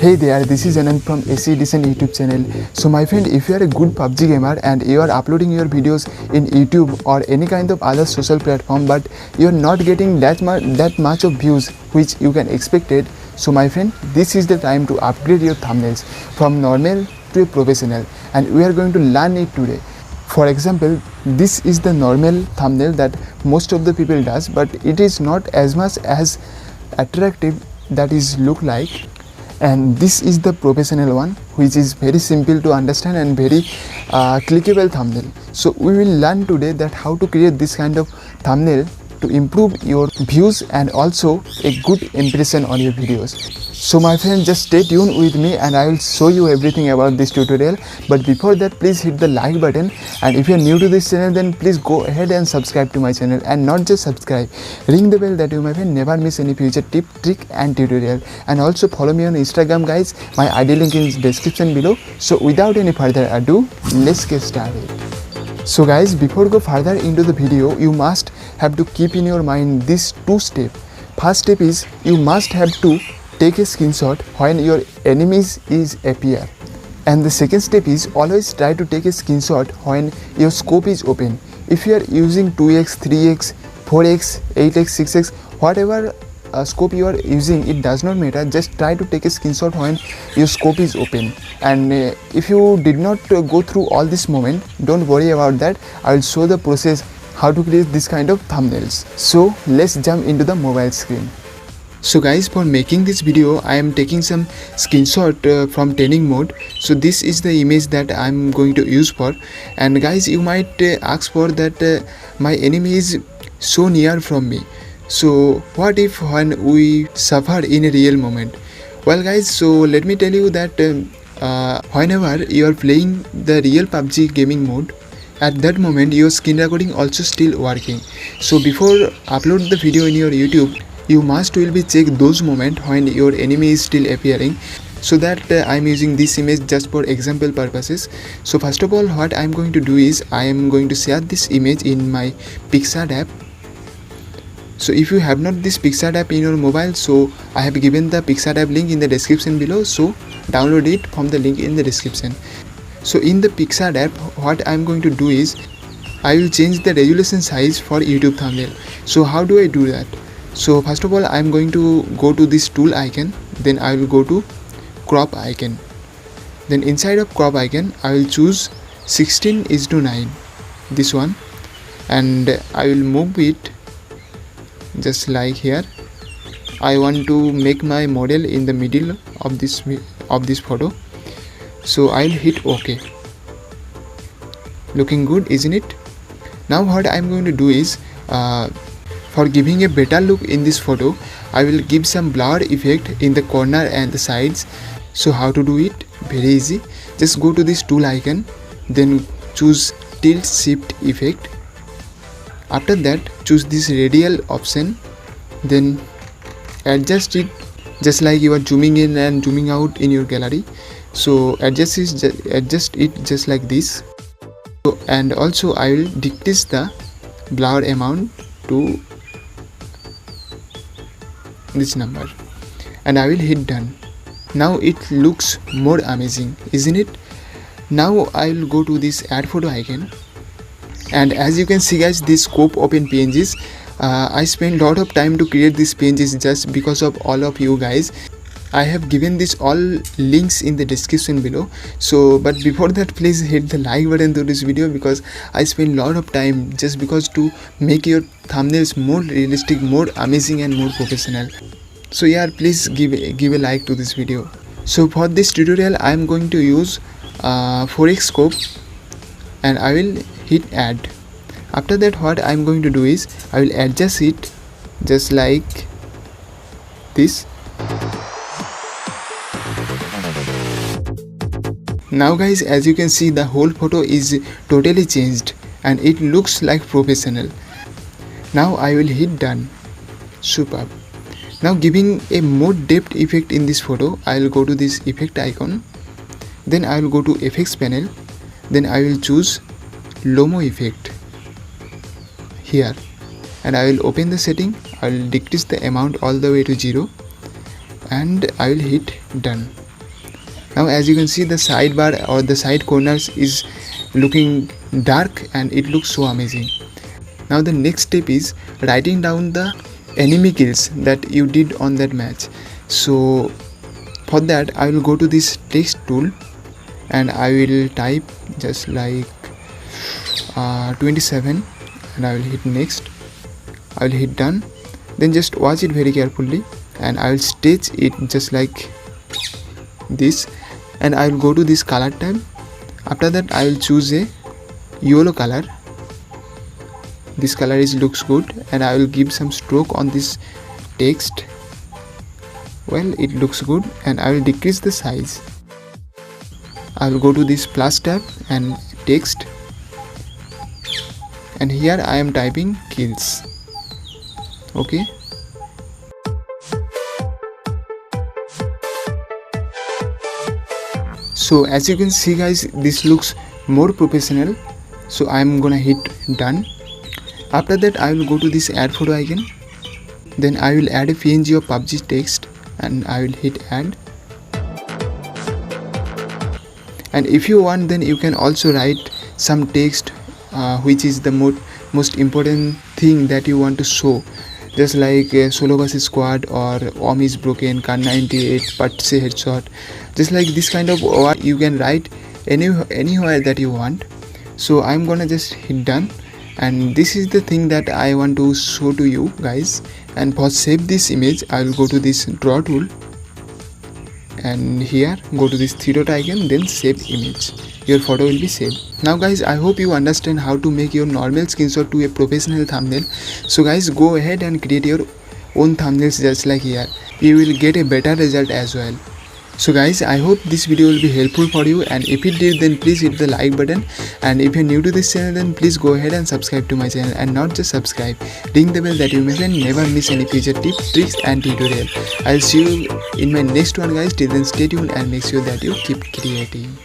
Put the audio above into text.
Hey there, this is Anand from AC Edition YouTube channel. So my friend, if you are a good PUBG gamer and you are uploading your videos in YouTube or any kind of other social platform, but you are not getting that much of views which you can expect it, so my friend, this is the time to upgrade your thumbnails from normal to a professional, and we are going to learn it today. For example, this is the normal thumbnail that most of the people does, but it is not as much as attractive that is look like. And this is the professional one, which is very simple to understand and very clickable thumbnail. So we will learn today that how to create this kind of thumbnail to improve your views and also a good impression on your videos. So my friend, just stay tuned with me and I will show you everything about this tutorial. But before that, please hit the like button, and if you are new to this channel, then please go ahead and subscribe to my channel, and not just subscribe, ring the bell that you, my friend, never miss any future tip, trick and tutorial. And also follow me on Instagram, guys. My ID link is in description below. So without any further ado, let's get started. So guys, before go further into the video, you must have to keep in your mind these two steps. First step is you must have to take a screenshot when your enemies is appear, and the second step is always try to take a screenshot when your scope is open. If you are using 2x, 3x, 4x, 8x, 6x, whatever scope you are using, it does not matter, just try to take a screenshot when your scope is open. And if you did not go through all this moment, don't worry about that. I will show the process how to create this kind of thumbnails. So let's jump into the mobile screen. So guys, for making this video, I am taking some screenshot from training mode. So this is the image that I am going to use for. And guys, you might ask for that my enemy is so near from me. So what if when we suffer in a real moment? Well guys, so let me tell you that whenever you are playing the real PUBG gaming mode, at that moment your screen recording also still working. So before upload the video in your YouTube, you must will be check those moments when your enemy is still appearing. So that I am using this image just for example purposes. So first of all, what I am going to do is I am going to share this image in my PicsArt app. So if you have not this PicsArt app in your mobile, so I have given the PicsArt app link in the description below, so download it from the link in the description. So in the PicsArt app, what I am going to do is I will change the resolution size for YouTube thumbnail. So how do I do that? So first of all, I am going to go to this tool icon, then I will go to crop icon. Then inside of crop icon, I will choose 16:9, this one, and I will move it just like here. I want to make my model in the middle of this photo. So I'll hit OK. Looking good, isn't it? Now what I'm going to do is for giving a better look in this photo, I will give some blur effect in the corner and the sides. So how to do it? Very easy. Just go to this tool icon, then choose tilt shift effect. After that, choose this radial option, then adjust it just like you are zooming in and zooming out in your gallery. So adjust it just like this. So, and also I will decrease the blur amount to this number, and I will hit done. Now it looks more amazing, isn't it? Now I will go to this add photo icon, and as you can see guys, this scope open PNGs, I spent a lot of time to create these PNGs just because of all of you guys. I have given this all links in the description below. So but before that, please hit the like button to this video, because I spent a lot of time just because to make your thumbnails more realistic, more amazing and more professional. So yeah, please give a like to this video. So for this tutorial, I am going to use 4x scope, and I will hit add. After that, what I am going to do is I will adjust it just like this. Now guys, as you can see, the whole photo is totally changed and it looks like professional. Now I will hit done. Superb. Now giving a more depth effect in this photo, I will go to this effect icon, then I will go to effects panel, then I will choose Lomo effect here, and I will open the setting. I will decrease the amount all the way to 0, and I will hit done. Now as you can see, the sidebar or the side corners is looking dark and it looks so amazing. Now the next step is writing down the enemy kills that you did on that match. So for that I will go to this text tool and I will type just like 27 and I will hit next. I will hit done. Then just watch it very carefully and I will stitch it just like this, and I will go to this color tab. After that I will choose a yellow color. This color looks good, and I will give some stroke on this text. Well, it looks good, and I will decrease the size. I will go to this plus tab and text, and here I am typing kills. Okay. So as you can see guys, this looks more professional. So I am gonna hit done. After that I will go to this add photo icon. Then I will add a PNG of PUBG text and I will hit add. And if you want, then you can also write some text which is the most important thing that you want to show, just like solo versus squad or OM is broken, Kar 98, but say headshot. Just like this kind of word you can write anywhere that you want. So I'm gonna just hit done, and this is the thing that I want to show to you guys. And for save this image I will go to this draw tool, and here go to this three dot icon, then save image. Your photo will be saved. Now guys, I hope you understand how to make your normal screenshot to a professional thumbnail. So guys, go ahead and create your own thumbnails just like here. You will get a better result as well. So guys, I hope this video will be helpful for you, and if it did, then please hit the like button, and if you're new to this channel, then please go ahead and subscribe to my channel, and not just subscribe, ring the bell that you may never miss any future tips, tricks and tutorial. I'll see you in my next one guys. Till then, stay tuned and make sure that you keep creating.